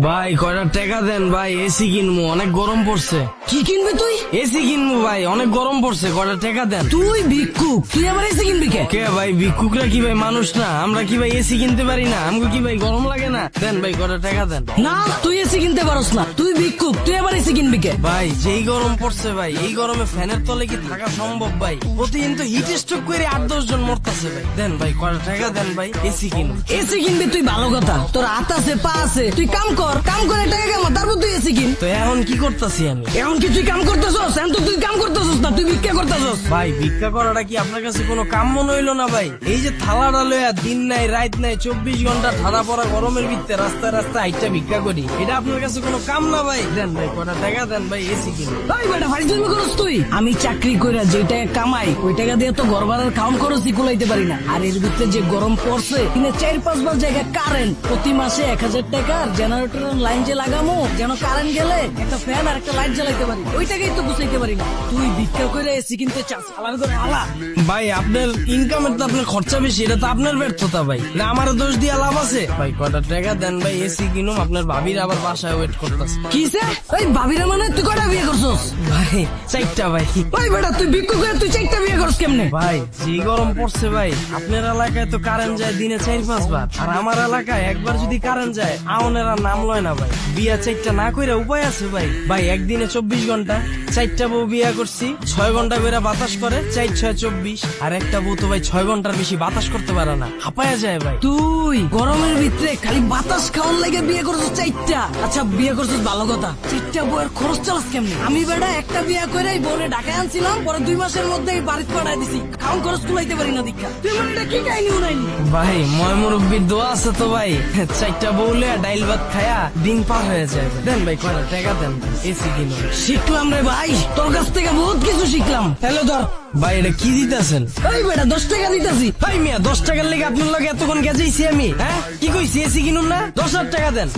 ভাই কয়টা টাকা দেন ভাই, এসি কিনবো, অনেক গরম পড়ছে। কি কিনবি তুই? এসি কিনবো ভাই, অনেক গরম পড়ছে, কয়টা টাকা দেন। তুই ভিক্ষুক, তুই আবার এসি কিনবি কে? কে ভাই, ভিক্ষুকরা কি ভাই মানুষ না? আমরা কি ভাই এসি কিনতে পারি না? আমাকে কি ভাই গরম লাগে না? দেন ভাই কয়টা টাকা দেন। না, তুই এসি কিনতে পারস না, তুই ভিক্ষুক, তুই আবার এসি কিনবি কে? ভাই যেই গরম পড়ছে ভাই, এই গরমে ফ্যানের তলে কি থাকা সম্ভব ভাই? প্রতিদিন তো হিট স্ট্রোক করে 8-10 জন মরতাছে ভাই। দেন ভাই কয়টা টাকা দেন ভাই, এসি কিনুন। এসি কিনবি তুই ভালো কথা, তোর হাত আছে পা আছে, তুই কাম কর, কাম করে টাকা কামা, তারপর তুই এসি কিন। তো এখন কি করতেছি আমি? এখন কি তুই কাম করতেছস? এখন তো তুই কাম করতেছস না, তুই ভিক্ষা করতেছস। ভাই ভিক্ষা করাটা কি আপনার কাছে কোনো কাম মনে হইলো না ভাই? এই যে থালাটা লইয়া দিন নাই রাত নাই 24 ঘন্টা ঠাড়া পড়া গরমের ভিতরে রাস্তায় রাস্তায় আইটা ভিক্ষা করি, এটা আপনার কাছে কোনো কাম না ভাই? দেন ভাই কয়টা টাকা দেন ভাই, এসি কিনুন। ভাই বেটা ফাইজলামি করস তুই? আমি চাকরি কইরা যে টাকা কামাই ওই টাকা দিয়ে তো ঘর ভাড়ার খাওন খরচই কুলাইতে পারি না। আর এর ভিতরে যে গরম পড়ছে, দিনে 4-5 বার জায়গায় কারেন্ট, প্রতি মাসে 1000 টাকার জেনারেটরের লাইন যে লাগামো, যেন কারেন্ট গেলে একটা ফ্যান আর একটা লাইট জ্বালাইতে পারি, ওই টাকাই তো গুছাইতে পারি না। তুই ভিক্ষা কইরা এসি কিনতে চাস, আলাদা করে আলা। ভাই আপনার ইনকামের তো আপনার খরচা বেশি, এটা তো আপনার ব্যর্থতা ভাই, না আমার দোষ দিয়ে লাভ আছে? ভাই কয়টা টাকা দেন ভাই, এসি কিনুম। আপনার ভাবির আবার বাসায় ওয়েট করতেছে। কিসে? ওই ভাবিরা মানে তুই কয়টা বিয়ে করছস? ভাই 4টা ভাই। ওই বেটা তুই ভিক্ষা করে তুই 4টা বিয়ে করছ কেমনে? ভাই যে গরম পড়ছে ভাই, আপনার এলাকায় তো কারেন্ট যায় দিনে 4-5 বার, আর আমার এলাকায় একবার যদি কারেন্ট যায় আউনের আর নাম লয় না ভাই। বিয়া 4টা না কইরা উপায় আছে ভাই? ভাই একদিনে 24 ঘন্টা, 4টা বউ বিয়া করছি, 6 ঘন্টা করে বাতাস করে, 4-6-24। আর একটা বউ তো ভাই 6 ঘন্টার বেশি বাতাস করতে পারে না, হাঁপায়া যায় ভাই। তুই গরমের ভিতরে খালি বাতাস খাওয়ার লাগে বিয়ে করছিস 4টা? আচ্ছা বিয়ে করছিস ভালো কথা, 4টা বউয়ের খরচ চালাস কেমনে? আমি বেটা একটা বিয়ে করে বউরে ঢাকায় আনছিলাম, পরে 2 মাসের মধ্যে বাড়িতে পাঠাই দিছি, খাওন খরচ কুলাইতে পারি না দীক্ষা। তুই মানে এটা কি কাহিনী উনাইনি? ভাই ময় মুরব্বীর দোয়া আছে তো ভাই, 4টা বউলে ডাইল ভাত খায়া দিন পার হয়ে যায়। দেন ভাই কয়টা টাকা দেন, এসি কিনুন। শিখলাম রে ভাই, তোর কাছ থেকে বহুত কিছু শিখলাম। হ্যালো ধর ভাই এটা কি দিতেছেন? এই বেটা 10 টাকা দিতেছি। ভাই মিয়া 10 টাকার লেগে আপনার লগে এতক্ষণ গেছেছি আমি? হ্যাঁ কি কইছি, এসি কিনুন না? 10,000 টাকা দেন।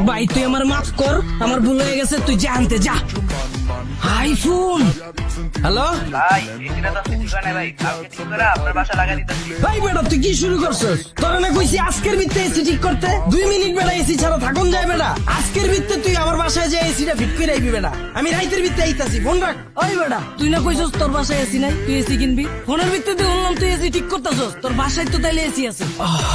ভাই তুই আমার মাফ কর, আমার ভুল হয়ে গেছে, তুই যা আনতে যা। আইফোন। হ্যালো ভাই এসিটা তো ঠিক হয় না ভাই, কালকে ঠিক করে আপনার বাসা লাগাই দিতেছি। ভাই বেটা তুই কি শুরু করছিস? তোরা না কইছি আজকের ভিত্তে এসি ঠিক করতে? 2 মিনিট বেটা এসি ছাড়া থাকুন যায় বেটা? আজকের ভিত্তে তুই আমার বাসায় যে এসিটা ফিট করে আইবি বেটা, আমি রাইতের ভিত্তে আইতাছি, ফোন রাখ। ওই বেটা তুই না কইছস তোর বাসায় এসি নাই, তুই এসি কিনবি? ফোনের ভিত্তিতে বললাম তুই এসি ঠিক করতেছস, তোর বাসায় তো তাইলে এসি আছে।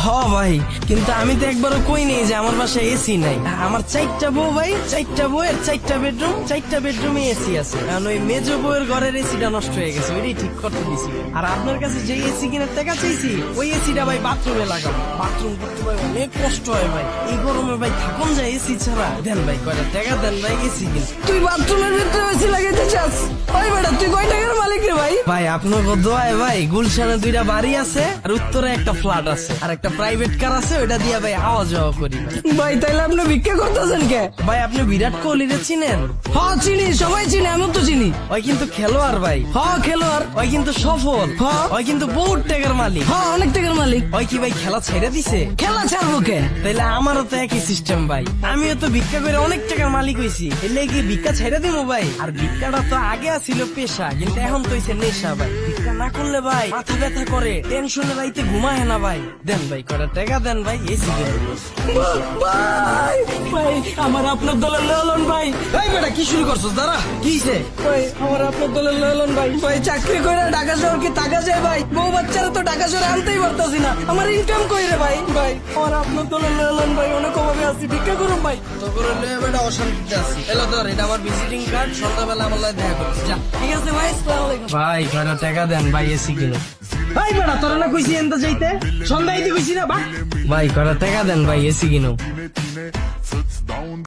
হ ভাই, কিন্তু আমি তো একবারও কই নেই যে আমার বাসায় এসি নাই। আমার 4টা বউ ভাই, 4টা বউয়ের 4টা বেডরুম, 4টা বেডরুমে এসি আছে, কারণ ওই মেজো বউয়ের ঘরের এসিটা নষ্ট হয়ে গেছে, ওইটাই ঠিক করতে দিছি। আর আপনার কাছে যে এসি কেনার টাকা চাইছি, ওই এসিটা ভাই বাথরুমে লাগাবো। বাথরুম করতে ভাই অনেক কষ্ট হয় ভাই, এই গরমে ভাই থাকুন যায় এসি ছাড়া। দেন ভাই কয়টা টাকা দেন ভাই, এসি কিন। তুই বাথরুমের ভিতরে এসি লাগাইতে চাস? ওই বেটা তুই কয় টাকার মালিক রে ভাই? ভাই আপনার দোয়ায় ভাই গুলশানে 2টা বাড়ি আছে, আর উত্তরে একটা ফ্ল্যাট আছে, আর একটা প্রাইভেট কার আছে, ওইটা দিয়ে ভাই আওয়া যাওয়া করি ভাই। ভাই তাইলে আপনি ভিক্ষা করতেছেন কে? ভাই আপনি বিরাট কোহলিরে চিনেন? হ্যাঁ চিনি, সবাই চিনি, আমিও তো চিনি। ওই কিন্তু খেলোয়াড় ভাই, হ্যাঁ খেলোয়াড়, ওই কিন্তু সফল, হ্যাঁ। ওই কিন্তু বহুত টাকার মালিক। হ্যাঁ অনেক টাকার মালিক। ওই কি ভাই খেলা ছেড়ে দিছে? খেলা ছাড়বো কে? তাইলে আমারও তো একই সিস্টেম ভাই, আমিও তো ভিক্ষা করে অনেক টাকার মালিক হইছি, এলে কি ভিক্ষা ছেড়ে দিবো ভাই? আর ভিক্ষাটা তো আগে ছিল পেশা, কিন্তু এখন তো হইছে নেশা ভাই। ভিক্ষা না করলে ভাই মাথা ব্যথা করে, টেনশনে রাইতে ঘুমায় না ভাই। দেন ভাই কয়টা টাকা দেন ভাই, এসি কিনুন। ভাই ভাই আমার আপনার দলের লয়লন ভাই। এই বেটা কি শুরু করছস? দাঁড়া, কি হইছে? ভাই আমার আপনার দলের লয়লন ভাই। ভাই চাকরি করে ঢাকা শহর কি টাকা যায় ভাই? বউ বাচ্চারা তো ঢাকা শহরে আনতেই পারতাছি না, আমার ইনকাম কই রে ভাই? ভাই আমার আপনার দলের লয়লন ভাই, অনেক অভাবে আছি, ভিক্ষা করুন ভাই। তো করে লয়ে বেটা অশান্তিতে আছি। এলো ধর, এটা আমার ভিজিটিং কার্ড, সন্ধ্যাবেলা আমার লাগে দেখা করিস যা। ঠিক আছে ভাই, আসসালামু আলাইকুম। ভাই কয়টা টাকা দেন ভাই, এসি কিনুন। ভাই বেটা তোরা না কইছি এনতে যাইতে, সন্ধ্যায় কইছি না ভাই। ভাই কয়টা টাকা দেন ভাই, এসি কিনুন।